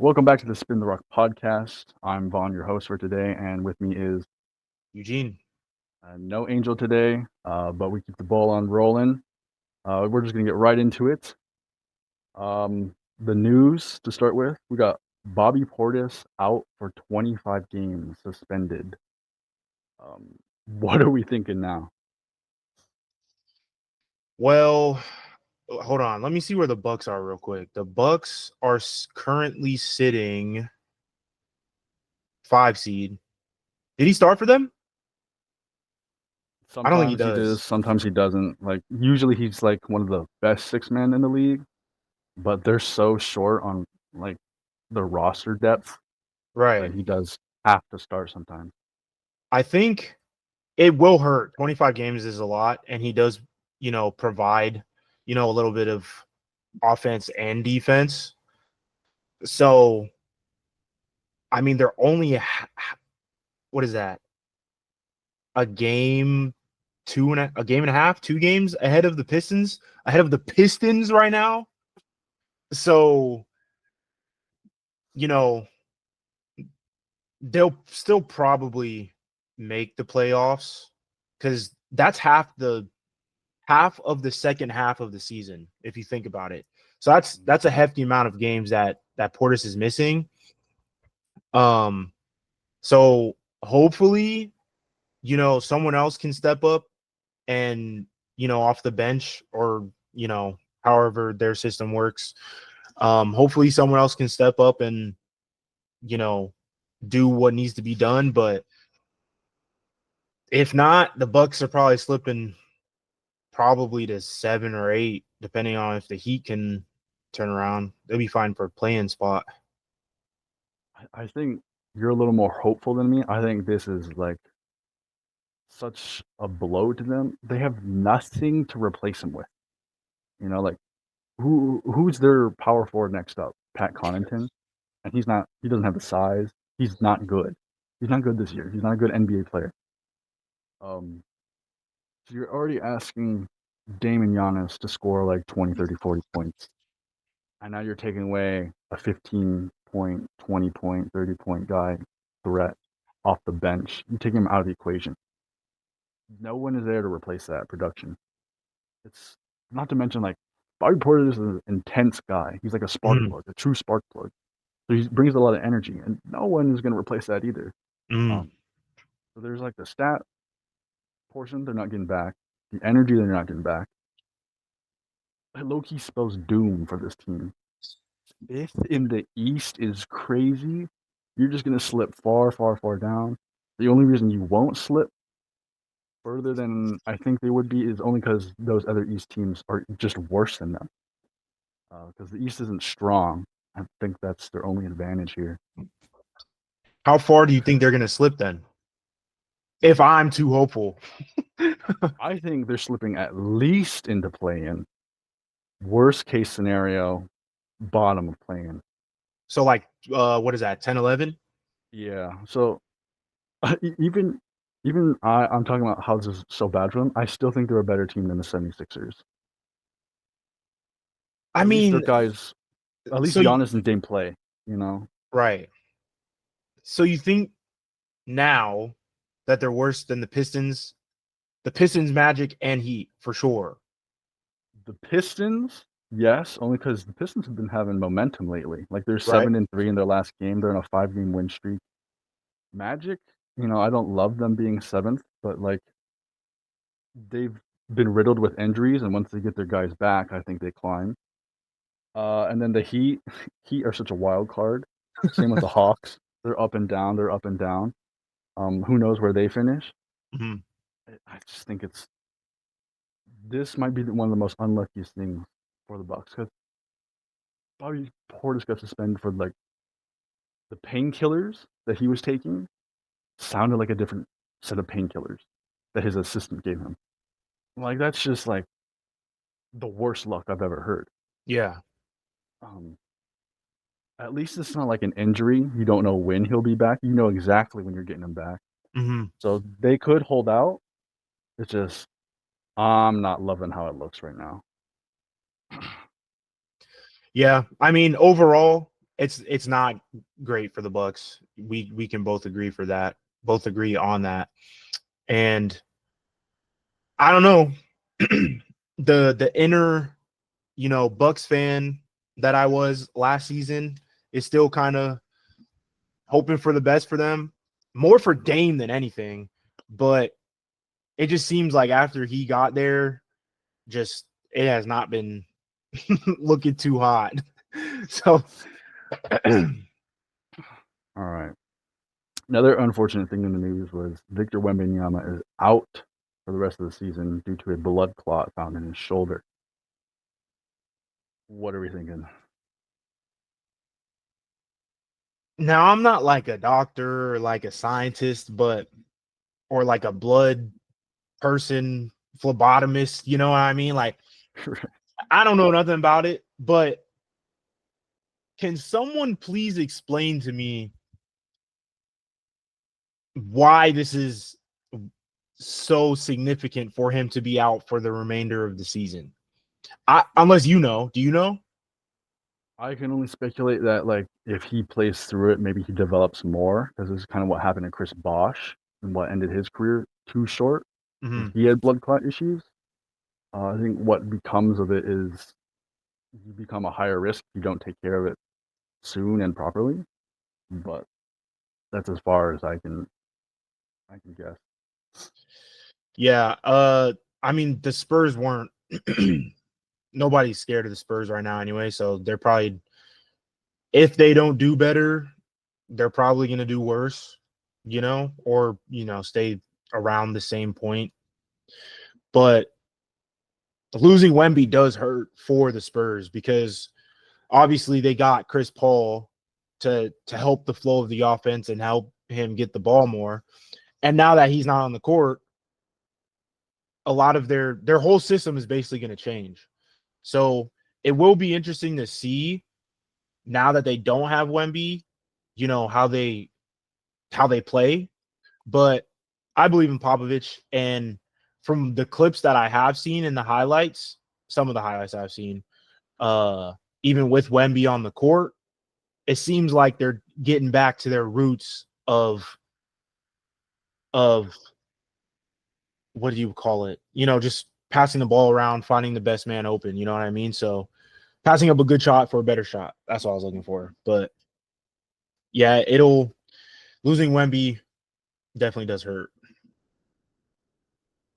Welcome back to the Spin the Rock podcast. I'm Vaughn, your host for today, and with me is Eugene. no Angel today, but we keep the ball on rolling. We're just gonna get right into it. The news to start with: we got Bobby Portis out for 25 games, suspended. What are we thinking now? Well, hold on. Let me see where the Bucks are real quick. The Bucks are currently sitting 5 seed. Did he start for them? I don't think he Sometimes he does, does. sometimes he doesn't. Like usually he's like one of the best six men in the league, but they're so short on like the roster depth that Right. he does have to start sometimes. I think it will hurt. 25 games is a lot, and he does, provide, a little bit of offense and defense. So, I mean, they're only what is that? A game, a game and a half, 2 games ahead of the Pistons right now. So, you know, they'll still probably make the playoffs because that's half of the second half of the season, if you think about it. So that's a hefty amount of games that Portis is missing. So hopefully, someone else can step up and off the bench or however their system works. Hopefully someone else can step up and you know do what needs to be done. But if not, the Bucks are probably slipping probably to 7 or 8, depending on if the Heat can turn around. They'll be fine for a play-in spot. I think you're a little more hopeful than me. I think this is like such a blow to them. They have nothing to replace him with. Like who's their power forward next up? Pat Connaughton, and he's not. He doesn't have the size. He's not good. He's not good this year. He's not a good NBA player. So you're already asking Damon Giannis to score like 20, 30, 40 points. And now you're taking away a 15 point, 20 point, 30 point guy threat off the bench. You take him out of the equation. No one is there to replace that production. It's not to mention like Bobby Porter is an intense guy. He's like a spark Mm, plug, a true spark plug. So he brings a lot of energy, and no one is going to replace that either. mm. Um, so there's like the stat portion they're not getting back, the energy they're not getting back. Low key spells doom for this team. Fifth in the East is crazy. You're just gonna slip far, far, far down. The only reason you won't slip further than I think they would be is only because those other East teams are just worse than them. Because the East isn't strong. I think that's their only advantage here. How far do you think they're going to slip then? If I'm too hopeful. I think they're slipping at least into play-in. Worst case scenario, bottom of play-in. So like what is that? 10, 11? Yeah. So even I'm talking about how this is so bad for them. I still think they're a better team than the 76ers. I At least their mean, guys, at least so Giannis and Dame play. You know, right. So you think now that they're worse than the Pistons, Magic, and Heat for sure. the Pistons, yes, only because the Pistons have been having momentum lately. Like they're Right. 7-3 in their last game. They're in a 5-game win streak. Magic, I don't love them being seventh, but like they've been riddled with injuries, and once they get their guys back, I think they climb. And then the Heat, Heat are such a wild card. Same with the Hawks. They're up and down. They're up and down. Who knows where they finish? Mm-hmm. I just think this might be one of the most unluckiest things for the Bucks because Bobby Portis got suspended for like the painkillers that he was taking sounded like a different set of painkillers that his assistant gave him. Like that's just like the worst luck I've ever heard. Yeah. Um, at least it's not like an injury. You don't know when he'll be back. You know exactly when you're getting him back. Mm-hmm. So they could hold out. It's just I'm not loving how it looks right now. Yeah. I mean, overall, it's not great for the Bucks. We can both agree for that. Both agree on that. And I don't know. The inner, Bucks fan that I was last season is still kind of hoping for the best for them. More for Dame than anything. But it just seems like after he got there, just it has not been looking too hot. So All right. Another unfortunate thing in the news was Victor Wembanyama is out for the rest of the season due to a blood clot found in his shoulder. What are we thinking? now I'm not like a doctor or like a scientist, or like a blood person, phlebotomist, you know what I mean? Like, I don't know nothing about it, but can someone please explain to me why this is so significant for him to be out for the remainder of the season? Unless you know, do you know? I can only speculate that, like, if he plays through it, maybe he develops more, because this is kind of what happened to Chris Bosh and what ended his career too short. Mm-hmm. He had blood clot issues. I think what becomes of it is you become a higher risk if you don't take care of it soon and properly. But that's as far as I can guess. Yeah. I mean, the Spurs weren't. Nobody's scared of the Spurs right now, anyway. So they're probably, if they don't do better, they're probably going to do worse, or stay around the same point. But losing Wemby does hurt for the Spurs because obviously they got Chris Paul to help the flow of the offense and help him get the ball more. And now that he's not on the court, a lot of their whole system is basically going to change. So it will be interesting to see now that they don't have Wemby, how they play. But I believe in Popovich, and from the clips that I have seen in the highlights, some of the highlights I've seen, even with Wemby on the court, it seems like they're getting back to their roots of what do you call it? Just passing the ball around, finding the best man open. You know what I mean? So passing up a good shot for a better shot. That's what I was looking for. But yeah, losing Wemby definitely does hurt.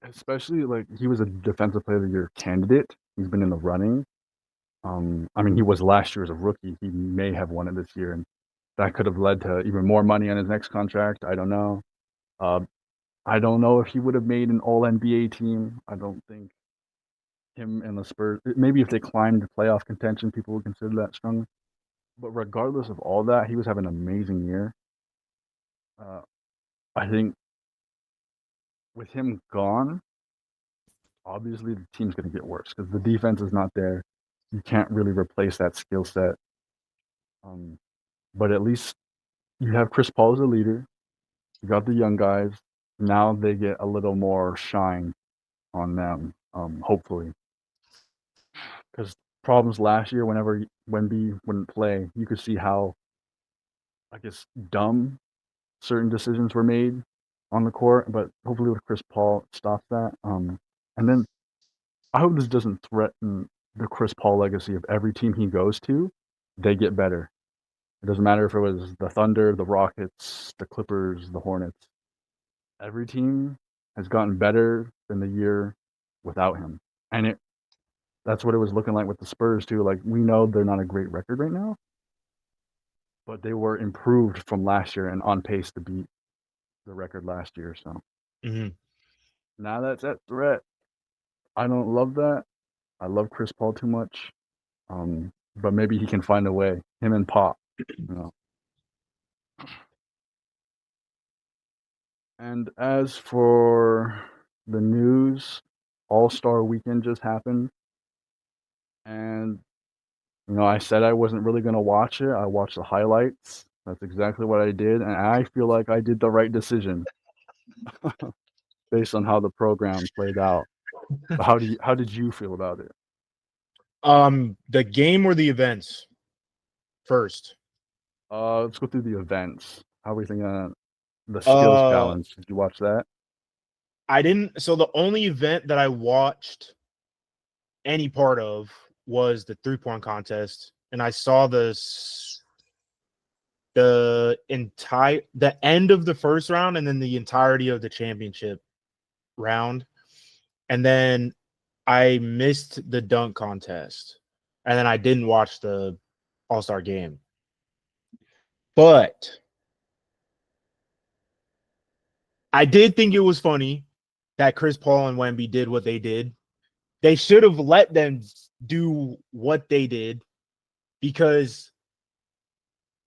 Especially, like, he was a defensive player of the year candidate. He's been in the running. I mean, he was last year as a rookie. He may have won it this year, and that could have led to even more money on his next contract. I don't know. Uh, I don't know if he would have made an All NBA team. I don't think him and the Spurs. Maybe if they climbed to playoff contention, people would consider that strong. But regardless of all that, he was having an amazing year. Uh, I think with him gone, obviously the team's going to get worse because the defense is not there. You can't really replace that skill set. But at least you have Chris Paul as a leader. You got the young guys. Now they get a little more shine on them, hopefully. Because problems last year, whenever Wemby wouldn't play, you could see how, I guess, dumb certain decisions were made on the court. But hopefully with Chris Paul, it stops that. And then I hope this doesn't threaten the Chris Paul legacy of every team he goes to. They get better. It doesn't matter if it was the Thunder, the Rockets, the Clippers, the Hornets. Every team has gotten better than the year without him. And that's what it was looking like with the Spurs too. Like, we know they're not a great record right now, but they were improved from last year and on pace to beat the record last year. So now that's at threat. I don't love that. I love Chris Paul too much. But maybe he can find a way. Him and Pop, you know. And as for the news, All-Star Weekend just happened, and I said I wasn't really gonna watch it. I watched the highlights. That's exactly what I did, and I feel like I did the right decision based on how the program played out. But how did you feel about it? The game or the events first? Let's go through the events. How are we thinking on the skills challenge? Did you watch that? I didn't. So the only event that I watched any part of was the 3-point contest, and I saw the end of the first round and then the entirety of the championship round, and then I missed the dunk contest, and then I didn't watch the All-Star game. But I did think it was funny that Chris Paul and Wemby did what they did. They should have let them do what they did, because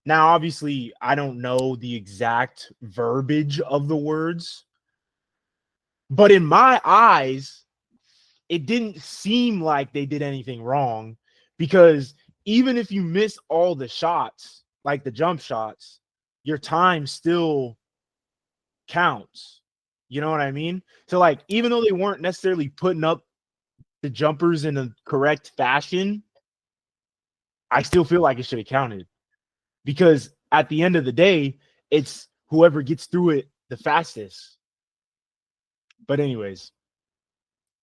now obviously I don't know the exact verbiage of the words, but in my eyes, it didn't seem like they did anything wrong, because even if you miss all the shots, like the jump shots, your time still counts. You know what I mean? So, like, even though they weren't necessarily putting up the jumpers in a correct fashion, I still feel like it should have counted, because at the end of the day, it's whoever gets through it the fastest. But anyways,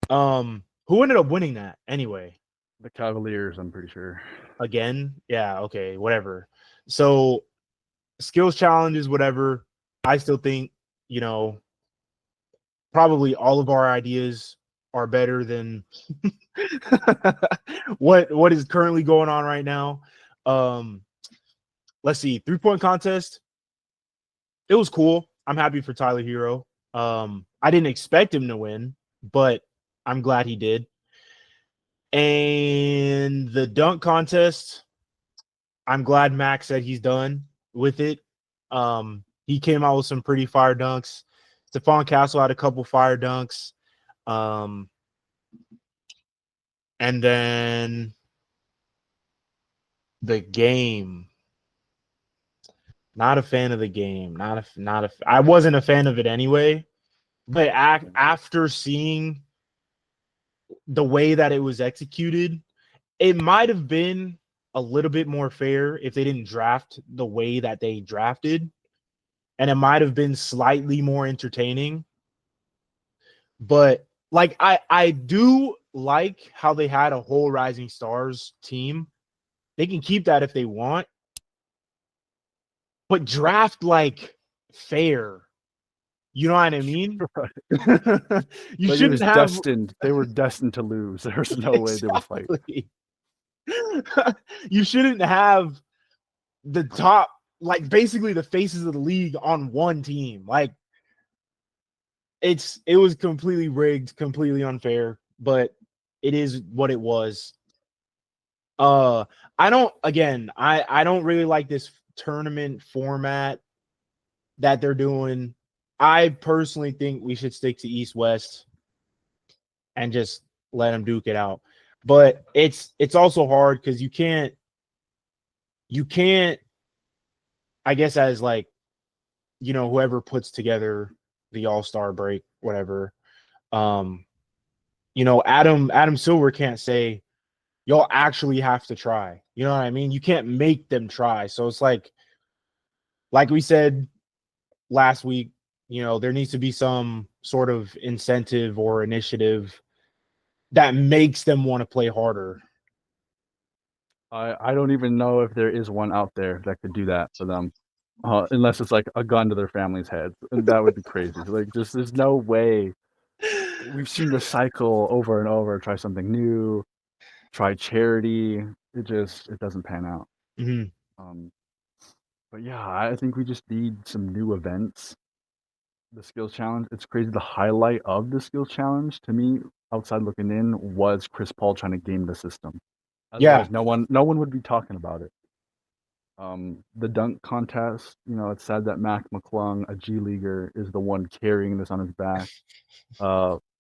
who ended up winning that anyway? The Cavaliers, I'm pretty sure. Again? Yeah, okay, whatever. So skills challenges, whatever. I still think, probably all of our ideas are better than what is currently going on right now. Let's see, 3-point contest. It was cool. I'm happy for Tyler Hero. I didn't expect him to win, but I'm glad he did. And the dunk contest, I'm glad Max said he's done with it. He came out with some pretty fire dunks. Stephon Castle had a couple fire dunks. And then the game. Not a fan of the game. I wasn't a fan of it anyway. But after seeing the way that it was executed, it might have been a little bit more fair if they didn't draft the way that they drafted, and it might have been slightly more entertaining. But like, I do like how they had a whole Rising Stars team. They can keep that if they want, but draft like fair. You know what I mean? Right. You Like, it shouldn't was have destined. They were destined to lose. There was no way they would fight. exactly. You shouldn't have the top, like, basically the faces of the league on one team. Like, it was completely rigged, completely unfair, but it is what it was. I don't really like this tournament format that they're doing. I personally think we should stick to East West and just let them duke it out. But it's also hard because you can't, I guess, as like, whoever puts together the All-Star break, whatever. Adam Silver can't say, y'all actually have to try. You know what I mean? You can't make them try. So it's like we said last week, there needs to be some sort of incentive or initiative that makes them want to play harder. I don't even know if there is one out there that could do that for them, unless it's like a gun to their family's heads, and that would be crazy. Like, just there's no way. We've seen the cycle over and over. Try something new, try charity. It doesn't pan out. Mm-hmm. But yeah, I think we just need some new events. The skills challenge. It's crazy. The highlight of the skills challenge to me, outside looking in, was Chris Paul trying to game the system. Yeah. Otherwise, no one would be talking about it. The dunk contest, it's sad that Mac McClung, a G leaguer, is the one carrying this on his back.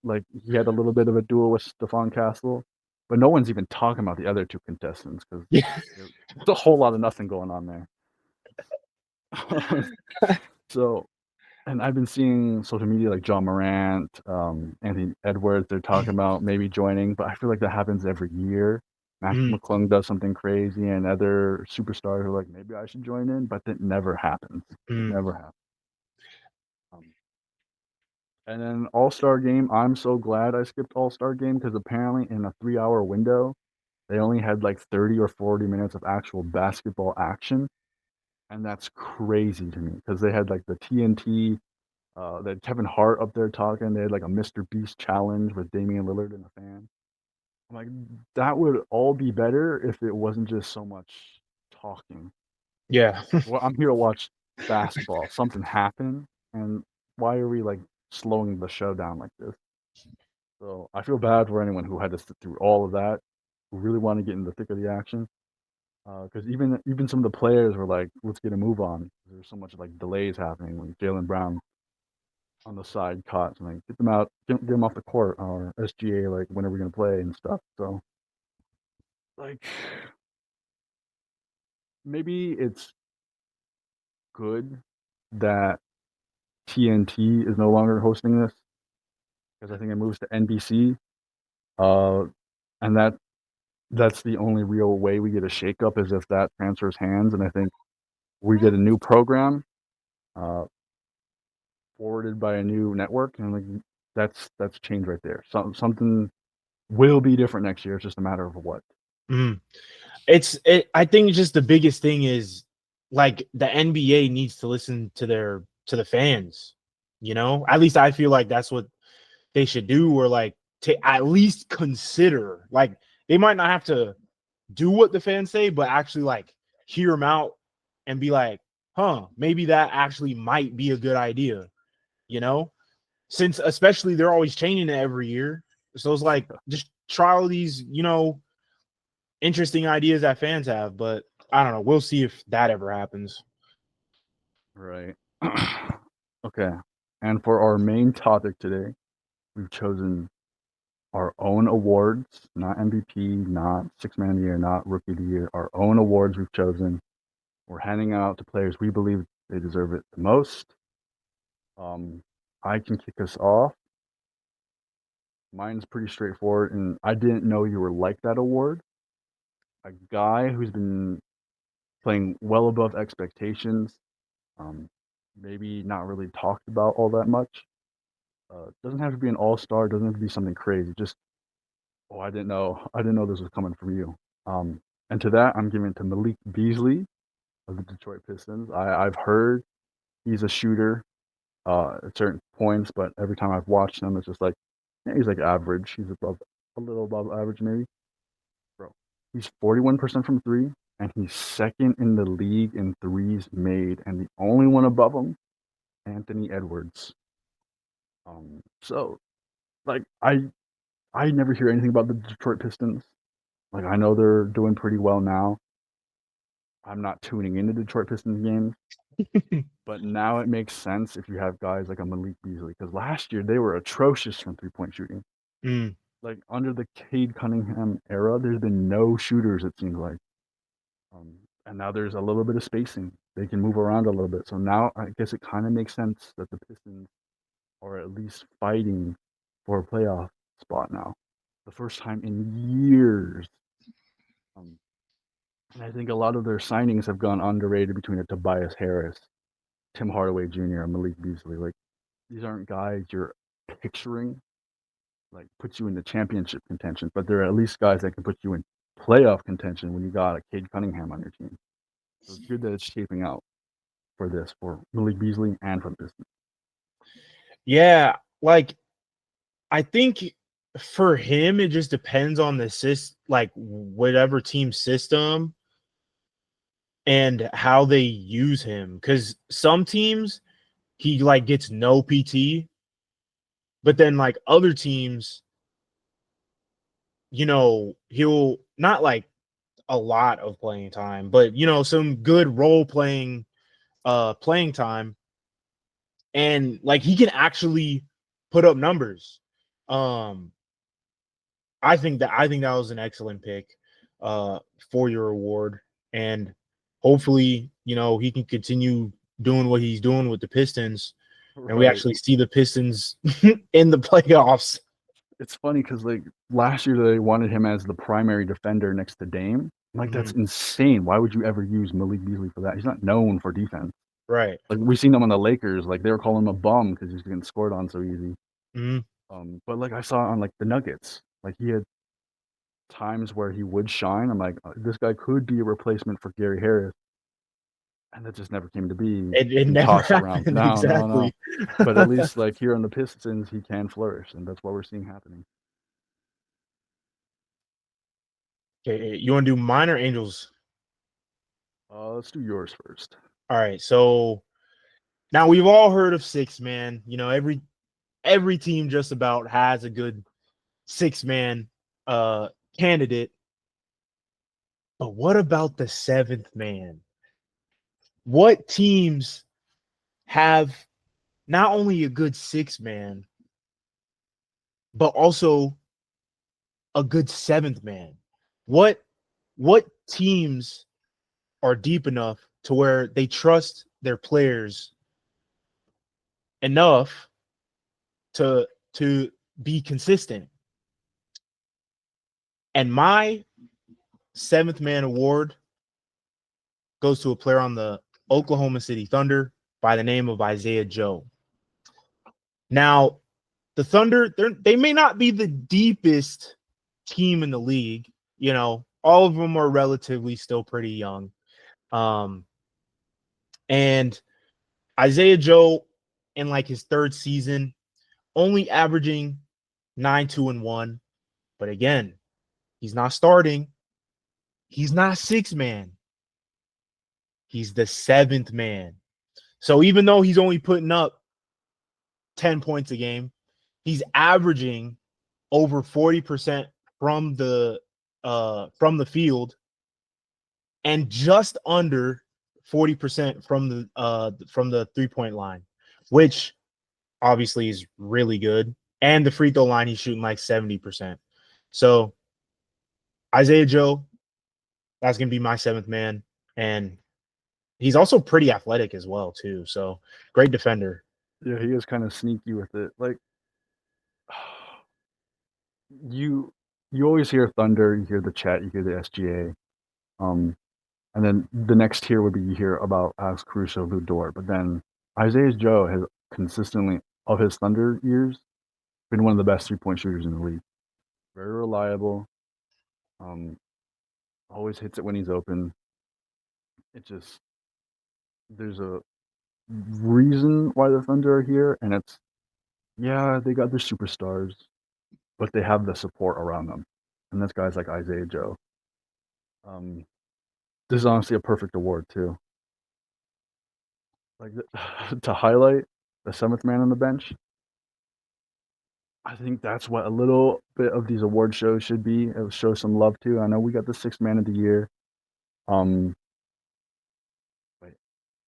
Like, he had a little bit of a duel with Stephon Castle, but no one's even talking about the other two contestants because Yeah. there's a whole lot of nothing going on there. So, and I've been seeing social media like John Morant, Anthony Edwards, they're talking about maybe joining, but I feel like that happens every year. Mac McClung does something crazy, and other superstars are like, maybe I should join in, but that never happens. It never happens. And then All-Star Game, I'm so glad I skipped All-Star Game because apparently in a 3-hour window, they only had like 30 or 40 minutes of actual basketball action. And that's crazy to me because they had like the TNT, they had Kevin Hart up there talking. They had like a Mr. Beast challenge with Damian Lillard and a fan. I'm like, that would all be better if it wasn't just so much talking. Yeah. Well, I'm here to watch basketball. Something happened, and why are we like slowing the show down like this? So I feel bad for anyone who had to sit through all of that, who really want to get in the thick of the action. Because even some of the players were like, "Let's get a move on." There's so much like delays happening. When Jaylen Brown on the side caught, and like get them out, get them off the court, or SGA like when are we gonna play and stuff. So like maybe it's good that TNT is no longer hosting this because I think it moves to NBC. And that's the only real way we get a shakeup is if that transfers hands, and I think we get a new program uh, forwarded by a new network, and like that's change right there. Something will be different next year. It's just a matter of what. I think just the biggest thing is like the NBA needs to listen to the fans. You know, at least I feel like that's what they should do, or like to at least consider. Like they might not have to do what the fans say, but actually like hear them out and be like, huh, maybe that actually might be a good idea. You know, since especially they're always changing it every year. So it's like just try all these, interesting ideas that fans have, but I don't know. We'll see if that ever happens. Right. Okay. And for our main topic today, we've chosen our own awards, not MVP, not Six Man of the Year, not Rookie of the Year. Our own awards we've chosen. We're handing out to players we believe they deserve it the most. I can kick us off. Mine's pretty straightforward, and I didn't know you were like that award. A guy who's been playing well above expectations, um, maybe not really talked about all that much. Doesn't have to be an all-star. Doesn't have to be something crazy. Just I didn't know. I didn't know this was coming from you. And to that, I'm giving it to Malik Beasley of the Detroit Pistons. I've heard he's a shooter at certain points, but every time I've watched him, it's just like he's like average. He's a little above average maybe. Bro, he's 41% from three, and he's second in the league in threes made, and the only one above him, Anthony Edwards. So like I never hear anything about the Detroit Pistons. Like I know they're doing pretty well now. I'm not tuning into Detroit Pistons games, but now it makes sense if you have guys like a Malik Beasley because last year they were atrocious from 3-point shooting. Like under the Cade Cunningham era, there's been no shooters. It seems like, and now there's a little bit of spacing. They can move around a little bit. So now I guess it kind of makes sense that the Pistons are at least fighting for a playoff spot now, the first time in years. And I think a lot of their signings have gone underrated between a Tobias Harris, Tim Hardaway Jr., and Malik Beasley. Like these aren't guys you're picturing like puts you in the championship contention, but they're at least guys that can put you in playoff contention when you got a Cade Cunningham on your team. So it's good that it's shaping out for this for Malik Beasley and for the Pistons. Yeah, like I think for him it just depends on the like whatever team system and how they use him. Because some teams he like gets no PT, but then like other teams, he'll not like a lot of playing time, but some good role playing playing time, and like he can actually put up numbers. I think that was an excellent pick for your award, and hopefully he can continue doing what he's doing with the Pistons, and we actually see the Pistons in the playoffs. it's funny because like last year they wanted him as the primary defender next to Dame. Like that's Mhm. insane. Why would you ever use Malik Beasley for that? He's not known for defense. Right. Like we've seen him on the Lakers. Like they were calling him a bum because he's getting scored on so easy. Mhm. But like I saw on like the Nuggets, like he had times where he would shine. I'm like, this guy could be a replacement for Gary Harris, and that just never came to be. It Been never tossed around. happened No, no, no. exactly. But at least like here on the Pistons, he can flourish, and that's what we're seeing happening. Okay, you want to do mine or Angels? Let's do yours first. All right. So now we've all heard of six man. You know, every team just about has a good six man candidate. But what about the seventh man? What teams have not only a good six man, but also a good seventh man? What what teams are deep enough to where they trust their players enough to be consistent? And my seventh man award goes to a player on the Oklahoma City Thunder by the name of Isaiah Joe. Now, the Thunder, they may not be the deepest team in the league. You know, all of them are relatively still pretty young. Um, and Isaiah Joe, in like his third season, only averaging 9-2-1. But again, he's not starting. He's not six man. He's the seventh man. So even though he's only putting up 10 points a game, he's averaging over 40% from the field and just under 40% from the 3-point line, which obviously is really good. And the free throw line, he's shooting like 70%. So Isaiah Joe, that's gonna be my seventh man. And he's also pretty athletic as well, too. So great defender. Yeah, he is kind of sneaky with it. Like you, you always hear Thunder, you hear the chat, you hear the SGA. Um, and then the next tier would be you hear about Alex Caruso, Lou Dort. But then Isaiah Joe has consistently, of his Thunder years, been one of the best 3-point shooters in the league. Very reliable. Um, always hits it when he's open. It just there's a reason why the Thunder are here, and it's yeah, they got their superstars, but they have the support around them, and that's guys like Isaiah Joe. Um, this is honestly a perfect award too. Like to highlight the seventh man on the bench. I think that's what a little bit of these award shows should be. It will show some love to. I know we got the sixth man of the year. Um,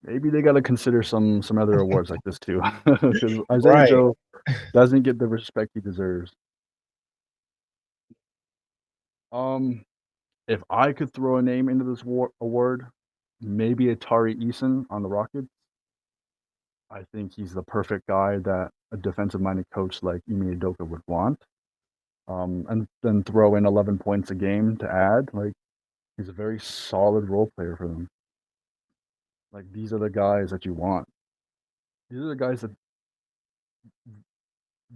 maybe they got to consider some other awards like this too, because Isaiah Right. Joe doesn't get the respect he deserves. Um, if I could throw a name into this award, maybe Atari Eason on the Rockets. I think he's the perfect guy that a defensive-minded coach like Ime Udoka would want. And then throw in 11 points a game to add. Like he's a very solid role player for them. Like these are the guys that you want. These are the guys that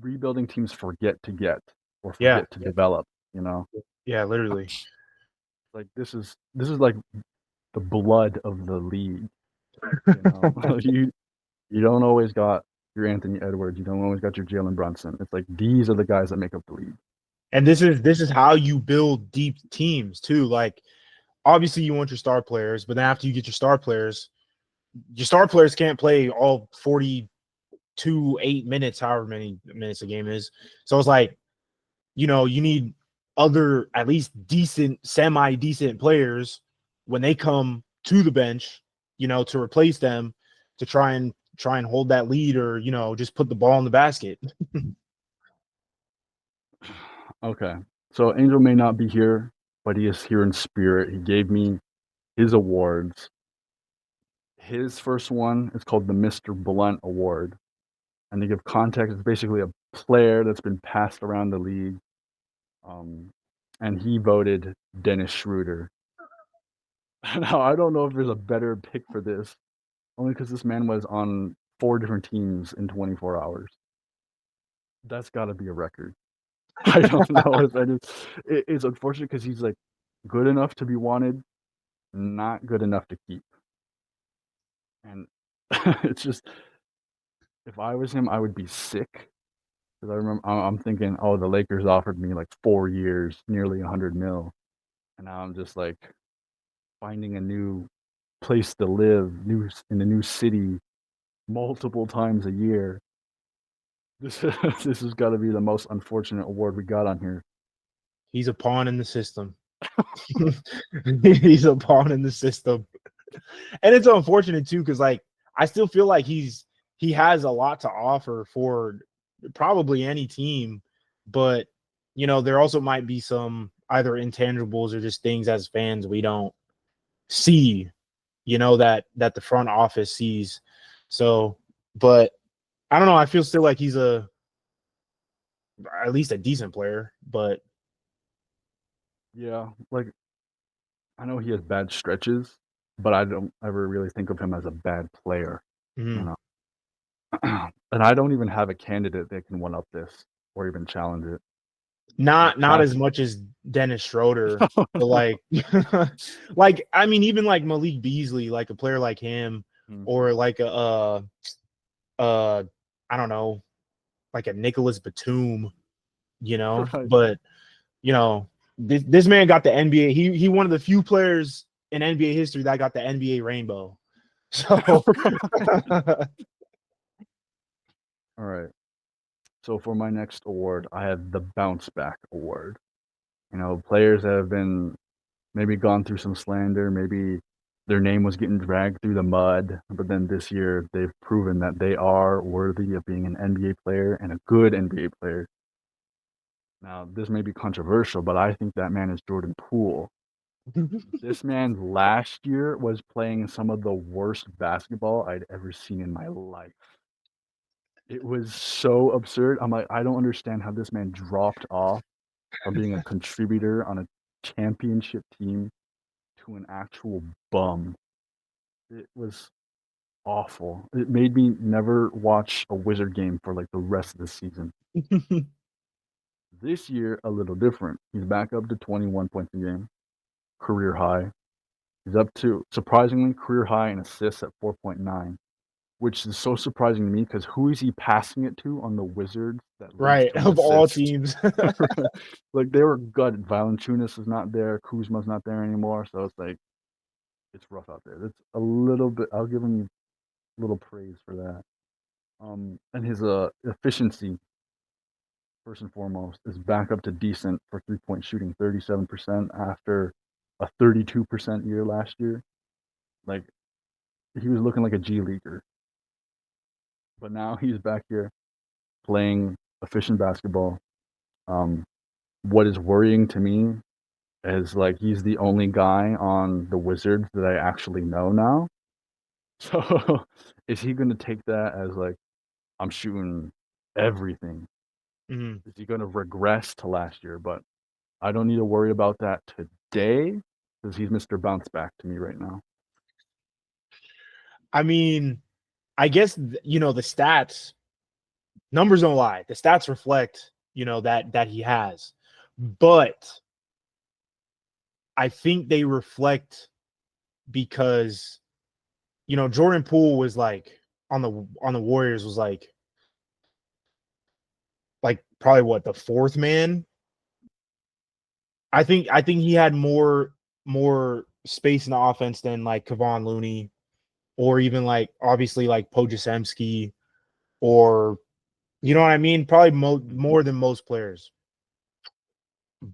rebuilding teams forget to get or Yeah. forget to develop. You know, Yeah, literally. like this is like the blood of the league. You know, you don't always got your Anthony Edwards. You don't always got your Jalen Brunson. It's like these are the guys that make up the league. And this is how you build deep teams too. Like obviously you want your star players, but then after you get your star players can't play all 42, 8 minutes, however many minutes a game is. So it's like, you know, you need other at least decent, semi-decent players when they come to the bench, you know, to replace them to try and hold that lead or, you know, just put the ball in the basket. Okay, so Angel may not be here, but he is here in spirit. He gave me his awards. His first one is called the Mr. Blunt Award, and to give context, it's basically a player that's been passed around the league. And he voted Dennis Schroeder. Now, I don't know if there's a better pick for this, only because this man was on 4 different teams in 24 hours. That's got to be a record. I don't know if that is. It's unfortunate because he's like good enough to be wanted, not good enough to keep. And it's just, if I was him, I would be sick. Because I remember, I'm thinking, oh, the Lakers offered me like 4 years, nearly 100 mil. And now I'm just like finding a new place to live, in a new city, multiple times a year. This this has got to be the most unfortunate award we got on here. He's a pawn in the system. He's a pawn in the system. And it's unfortunate too, because like I still feel like he has a lot to offer for probably any team, but you know, there also might be some either intangibles or just things as fans we don't see, you know, that the front office sees. So, but I don't know. I feel still like he's at least a decent player, but Yeah, like I know he has bad stretches, but I don't ever really think of him as a bad player, you know. And I don't even have a candidate that can one up this or even challenge it. not as much as Dennis Schroeder, but like like I mean even like Malik Beasley, like a player like him, or like a I don't know, like a Nicholas Batum, you know. Right. But you know, this man got the NBA. He one of the few players in NBA history that got the NBA rainbow. So All right. So for my next award, I have the Bounce Back Award. You know, players that have been maybe gone through some slander, maybe their name was getting dragged through the mud, but then this year they've proven that they are worthy of being an NBA player and a good NBA player. Now, this may be controversial, but I think that man is Jordan Poole. This man last year was playing some of the worst basketball I'd ever seen in my life. It was so absurd. I'm like, I don't understand how this man dropped off from being a contributor on a championship team to an actual bum. It was awful. It made me never watch a Wizard game for like the rest of the season. This year, a little different. He's back up to 21 points a game, career high. He's up to, surprisingly, career high in assists at 4.9, which is so surprising to me because who is he passing it to on the Wizards that leads right, in of all assists? teams. Like, they were good. Valanciunas is not there. Kuzma's not there anymore. So it's like, it's rough out there. It's a little bit, I'll give him a little praise for that. And his efficiency, first and foremost, is back up to decent for 3-point shooting, 37% after a 32% year last year. Like, he was looking like a G leaguer. But now he's back here playing efficient basketball. What is worrying to me is like he's the only guy on the Wizards that I actually know now. So is he going to take that as like I'm shooting everything? Is he going to regress to last year? But I don't need to worry about that today because he's Mr. Bounce Back to me right now. I mean, I guess you know the stats, numbers don't lie. The stats reflect, you know, that he has, but I think they reflect because you know Jordan Poole was like on the Warriors was like probably what, the fourth man. I think he had more space in the offense than like Kevon Looney, or even like obviously like Pojasemski, or you know what I mean? Probably more than most players.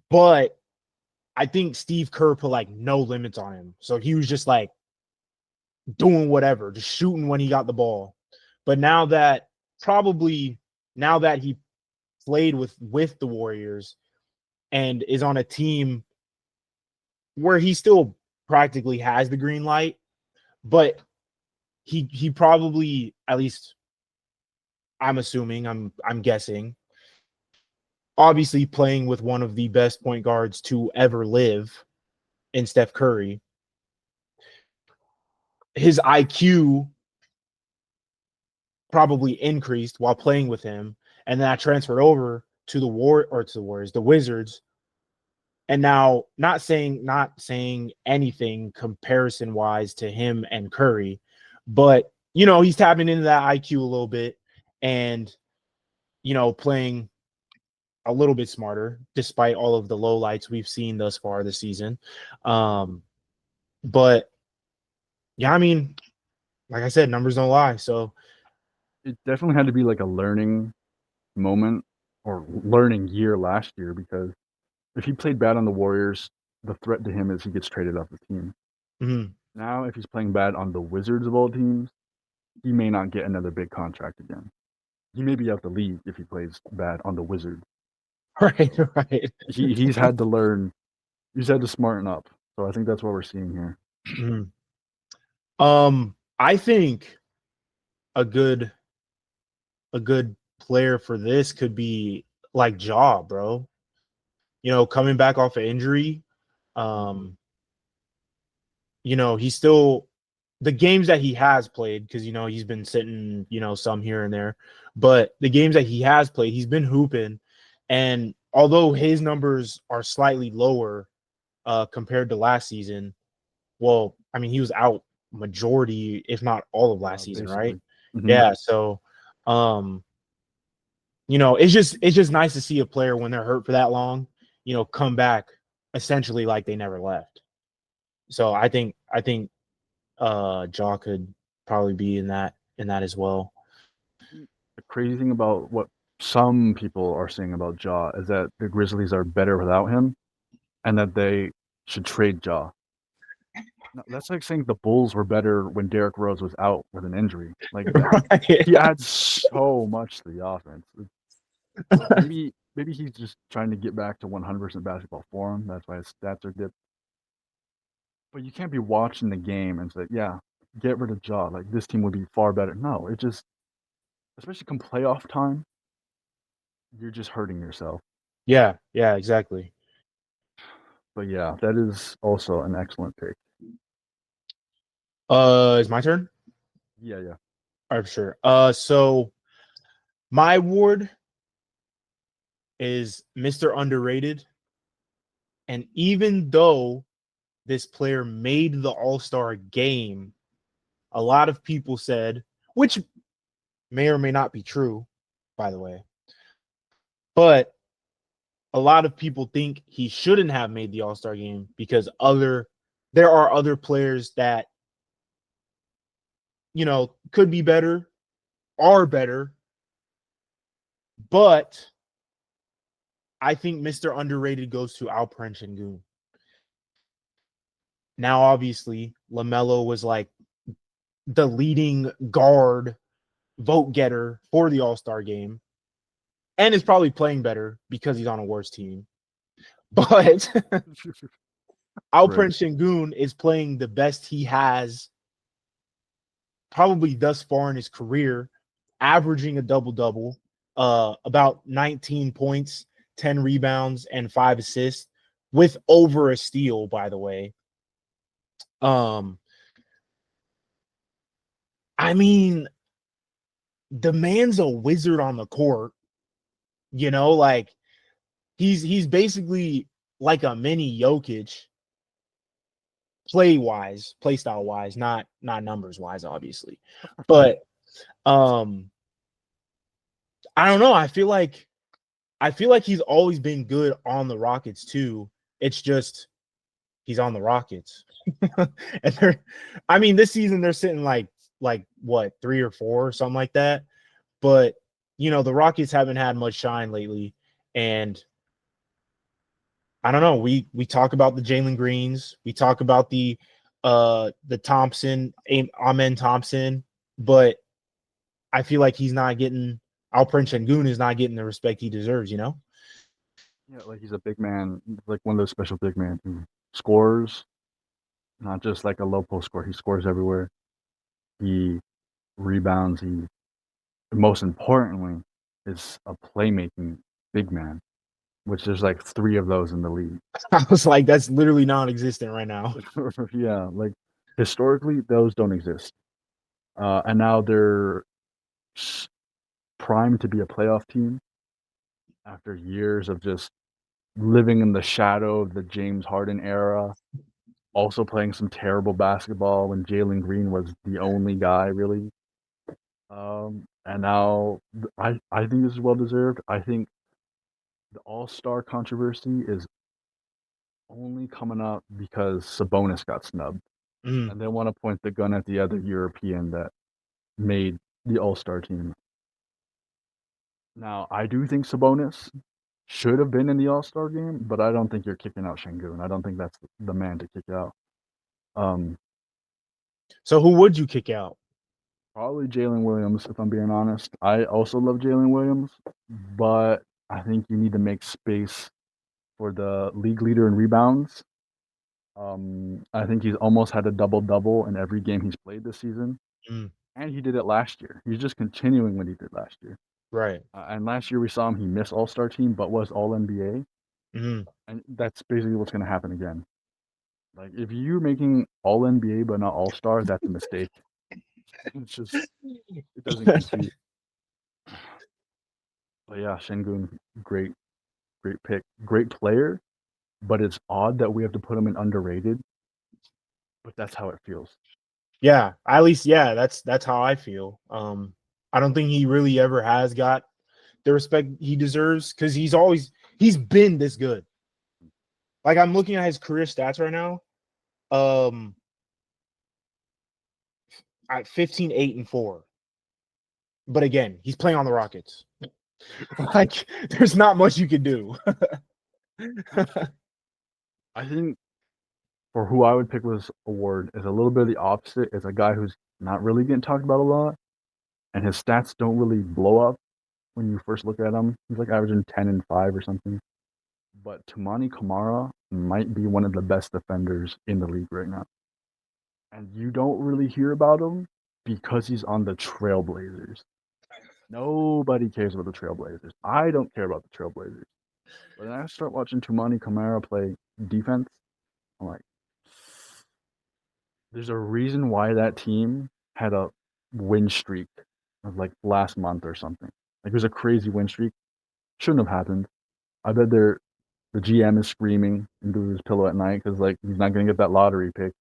But I think Steve Kerr put like no limits on him. So he was just like doing whatever, just shooting when he got the ball. But now that he played with the Warriors and is on a team where he still practically has the green light, but he probably, at least I'm assuming, I'm guessing, obviously playing with one of the best point guards to ever live in Steph Curry. His IQ probably increased while playing with him, and then I transferred over to the Wizards. And now, not saying anything comparison wise to him and Curry, but he's tapping into that IQ a little bit, and playing a little bit smarter despite all of the lowlights we've seen thus far this season. But yeah, I mean, like I said, numbers don't lie. So It definitely had to be like a learning moment or learning year last year, because if he played bad on the Warriors, the threat to him is he gets traded off the team. mhm. Now, if he's playing bad on the Wizards of all teams, he may not get another big contract again. He may be out the league if he plays bad on the Wizards. Right, right. He's had to learn. He's had to smarten up. So I think that's what we're seeing here. Mhm. I think a good player for this could be like Ja, bro. Coming back off an injury, he's still the games that he has played, because he's been sitting, some here and there, but the games that he has played, he's been hooping. And although his numbers are slightly lower compared to last season, well, I mean, he was out majority, if not all of last season, right? Basically. Mm-hmm. Yeah. So, it's just nice to see a player when they're hurt for that long, come back essentially like they never left. So I think Ja could probably be in that as well. The crazy thing about what some people are saying about Ja is that the Grizzlies are better without him, and that they should trade Ja. No, that's like saying the Bulls were better when Derrick Rose was out with an injury. Like that, he adds so much to the offense. Maybe he's just trying to get back to 100% basketball form. That's why his stats are dipped. But you can't be watching the game and say, "Yeah, get rid of Ja. Like this team would be far better." No, it just, especially come playoff time, you're just hurting yourself. Yeah, exactly. But yeah, that is also an excellent pick. It's my turn. Yeah. All right, sure. So my award is Mr. Underrated. And even though this player made the All-Star game, a lot of people said, which may or may not be true, by the way, but a lot of people think he shouldn't have made the All-Star game because there are other players that could be better, are better, but I think Mr. Underrated goes to Alperen Şengün. Now, obviously, LaMelo was like the leading guard vote getter for the All-Star game, and is probably playing better because he's on a worse team. But Alperen Şengün is playing the best he has probably thus far in his career, averaging a double-double, about 19 points, 10 rebounds, and 5 assists, with over a steal, by the way. I mean, the man's a wizard on the court, like he's basically like a mini Jokic, play style wise, not numbers wise, obviously. But I don't know. I feel like he's always been good on the Rockets too. It's just he's on the Rockets. And I mean, this season they're sitting like what, 3 or 4 or something like that. But the Rockets haven't had much shine lately. And I don't know. We talk about the Jalen Greens, we talk about the Thompson, Amen Thompson, but I feel like he's not getting Alperen Şengün is not getting the respect he deserves, Yeah, like he's a big man, like one of those special big men who scores, not just like a low post score. He scores everywhere. He rebounds. He, most importantly, is a playmaking big man. which there's like 3 of those in the league. I was like, that's literally non-existent right now. Yeah, like historically, those don't exist. And now they're primed to be a playoff team after years of just living in the shadow of the James Harden era, also playing some terrible basketball when Jalen Green was the only guy really. And now I think this is well deserved. I think the All-Star controversy is only coming up because Sabonis got snubbed, Mm, and they want to point the gun at the other European that made the All-Star team. Now, I do think Sabonis should have been in the All-Star game, but I don't think you're kicking out Şengün. I don't think that's the man to kick out. Um, so who would you kick out? Probably Jalen Williams, if I'm being honest. I also love Jalen Williams, but I think you need to make space for the league leader in rebounds. I think he's almost had a double-double in every game he's played this season, Mm, and he did it last year. He's just continuing what he did last year. right. And last year we saw him, he missed All-Star team, but was All-NBA, Mm. and that's basically what's going to happen again. Like, if you're making All-NBA but not All-Star, that's a mistake. It's just, it doesn't compute. But yeah, Şengün, great, great pick. Great player, but it's odd that we have to put him in underrated, but that's how it feels. Yeah, at least that's how I feel. I don't think he really ever has got the respect he deserves because he's been this good. Like I'm looking at his career stats right now. At 15, 8, and 4. But again, he's playing on the Rockets. Like there's not much you can do. I think for who I would pick with this award is a little bit of the opposite. It's a guy who's not really getting talked about a lot, and his stats don't really blow up when you first look at him. He's like averaging 10 and 5 or something. But Tumani Kamara might be one of the best defenders in the league right now. And you don't really hear about him because he's on the Trailblazers. Nobody cares about the Trailblazers. I don't care about the Trailblazers. But then I start watching Tumani Kamara play defense. I'm like, there's a reason why that team had a win streak of like last month or something. Like it was a crazy win streak. Shouldn't have happened. I bet the GM is screaming into his pillow at night because like he's not gonna get that lottery pick.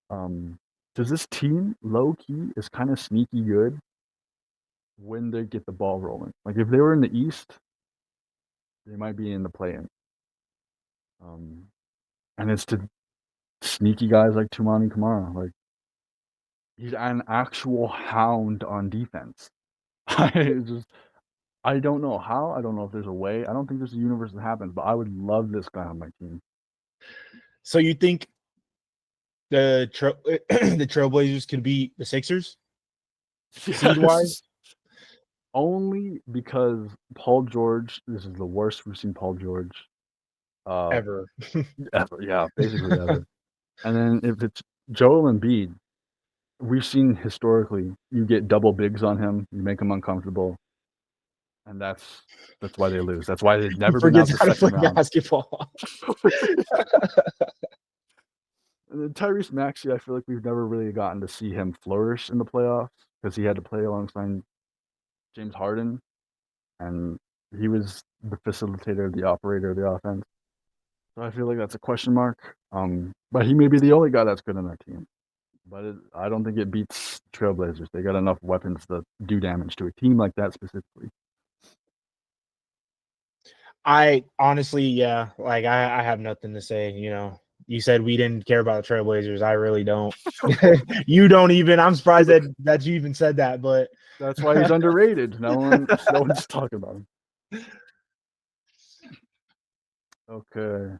Um, does this team low key is kind of sneaky good when they get the ball rolling? Like if they were in the East, they might be in the play-in. Um, and it's to sneaky guys like Tumani Kamara. Like he's an actual hound on defense. I don't know how. I don't know if there's a way. I don't think there's a universe that happens, but I would love this guy on my team. So you think the the Trailblazers could beat the Sixers seed wise? Only because Paul George, this is the worst we've seen Paul George Ever. ever. Yeah, basically ever. And then if it's Joel Embiid, we've seen historically, you get double bigs on him, you make him uncomfortable, and that's why they lose. That's why they've He never been out forgets the how to play second round. basketball. And then Tyrese Maxey, I feel like we've never really gotten to see him flourish in the playoffs because he had to play alongside James Harden, and he was the facilitator, the operator of the offense. So I feel like that's a question mark. But he may be the only guy that's good on that team. But I don't think it beats Trailblazers. They got enough weapons to do damage to a team like that specifically. I honestly, yeah, like I have nothing to say. You know, you said we didn't care about the Trailblazers. I really don't. You don't even. I'm surprised that you even said that, but That's why he's underrated. No one's talking about him. Okay.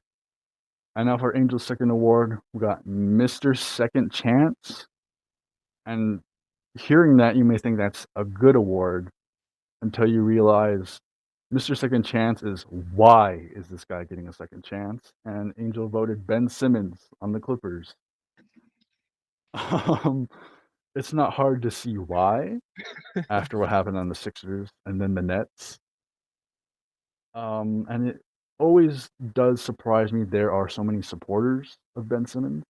And now for Angel's second award, we got Mr. Second Chance. And hearing that, you may think that's a good award until you realize Mr. Second Chance is why is this guy getting a second chance? And Angel voted Ben Simmons on the Clippers. Um, it's not hard to see why after what happened on the Sixers and then the Nets. And always does surprise me there are so many supporters of Ben Simmons.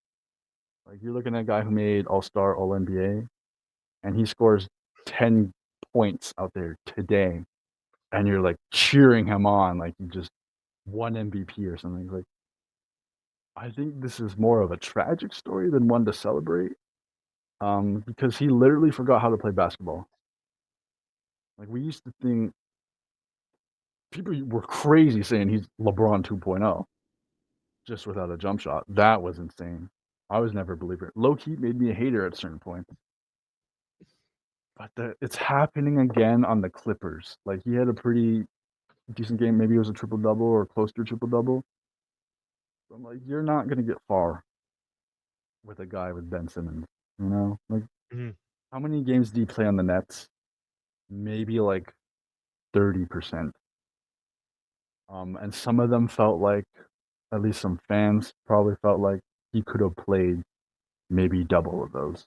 Like you're looking at a guy who made All-Star, All-NBA, and he scores 10 points out there today, and you're like cheering him on like he just won MVP or something. Like I think this is more of a tragic story than one to celebrate. Because he literally forgot how to play basketball. Like we used to think people were crazy saying he's LeBron 2.0 just without a jump shot. That was insane. I was never a believer. Low key made me a hater at a certain point. But it's happening again on the Clippers. Like he had a pretty decent game. Maybe it was a triple double or close to a triple double. I'm like, you're not gonna get far with a guy with Ben Simmons. You know, like how many games do you play on the Nets? Maybe like 30%. And some of them felt like, at least some fans probably felt like he could have played maybe double of those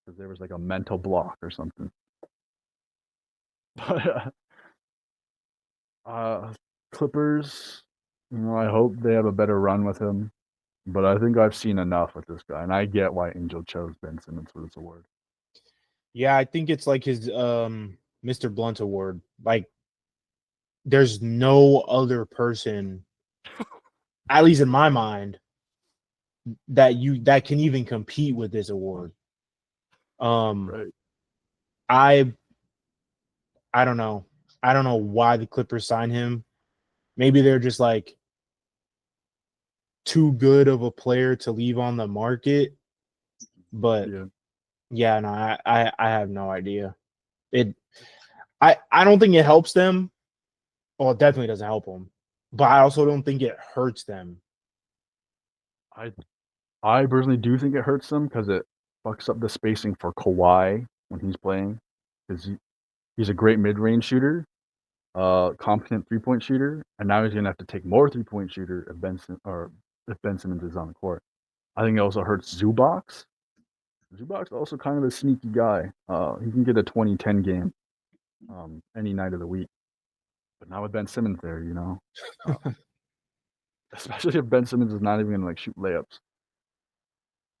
because there was like a mental block or something. But Clippers, I hope they have a better run with him. But I think I've seen enough with this guy, and I get why Angel chose Ben Simmons for this award. Yeah, I think it's like his Mr. Blunt award. Like there's no other person, at least in my mind, that can even compete with this award. Right. I don't know. I don't know why the Clippers signed him. Maybe they're just like too good of a player to leave on the market. But yeah, no, I have no idea. I don't think it helps them. Well, it definitely doesn't help them. But I also don't think it hurts them. I personally do think it hurts them because it fucks up the spacing for Kawhi when he's playing. Because he's a great mid-range shooter, competent three-point shooter, and now he's gonna have to take more three-point shooter if Ben Simmons is on the court. I think it also hurts Zubac. Zubac also kind of a sneaky guy. He can get a 20-10 game any night of the week. But now with Ben Simmons there, especially if Ben Simmons is not even gonna like shoot layups,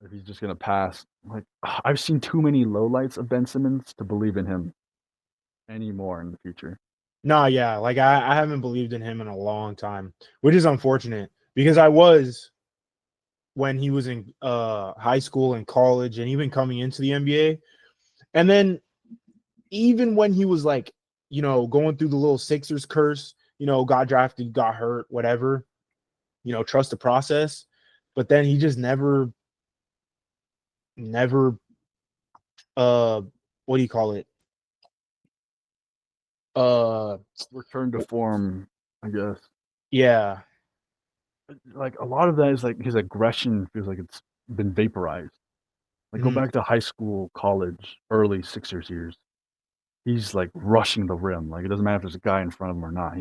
if he's just gonna pass. Like I've seen too many lowlights of Ben Simmons to believe in him anymore in the future. No, yeah, like I haven't believed in him in a long time, which is unfortunate because I was when he was in high school and college and even coming into the NBA. And then even when he was like, going through the little Sixers curse, got drafted, got hurt, whatever, trust the process. But then he just never, what do you call it? Return to form, I guess. Yeah. Like a lot of that is like his aggression feels like it's been vaporized. Like go back to high school, college, early Sixers years. He's like rushing the rim. Like it doesn't matter if there's a guy in front of him or not.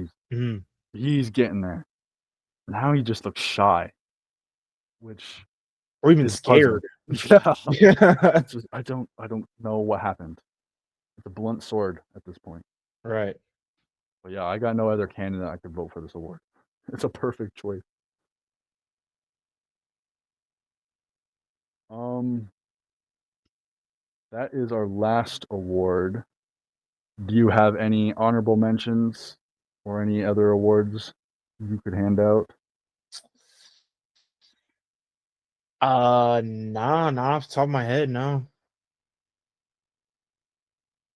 He's getting there. Now he just looks shy, which or even is scared. Yeah. I don't know what happened. It's a blunt sword at this point. Right. But yeah, I got no other candidate I could vote for this award. It's a perfect choice. That is our last award. Do you have any honorable mentions or any other awards you could hand out? Nah, not off the top of my head, no.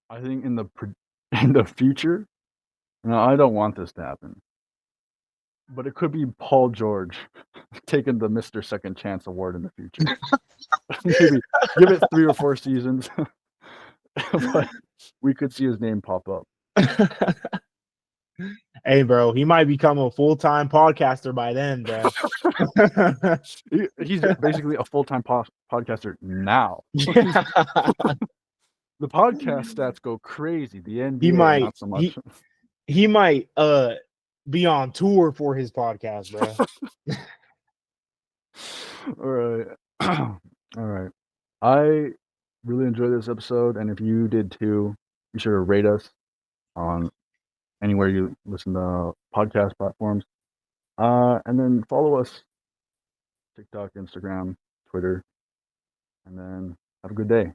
I think in the future, I don't want this to happen. But it could be Paul George taking the Mr. Second Chance award in the future. Maybe give it 3 or 4 seasons. But we could see his name pop up. Hey, bro, he might become a full-time podcaster by then, bro. He's basically a full-time podcaster now. Yeah. The podcast stats go crazy. The NBA, not so much. He might be on tour for his podcast, bro. All right. All right. I really enjoyed this episode, and if you did too, be sure to rate us on anywhere you listen to podcast platforms. And then follow us TikTok, Instagram, Twitter, and then have a good day.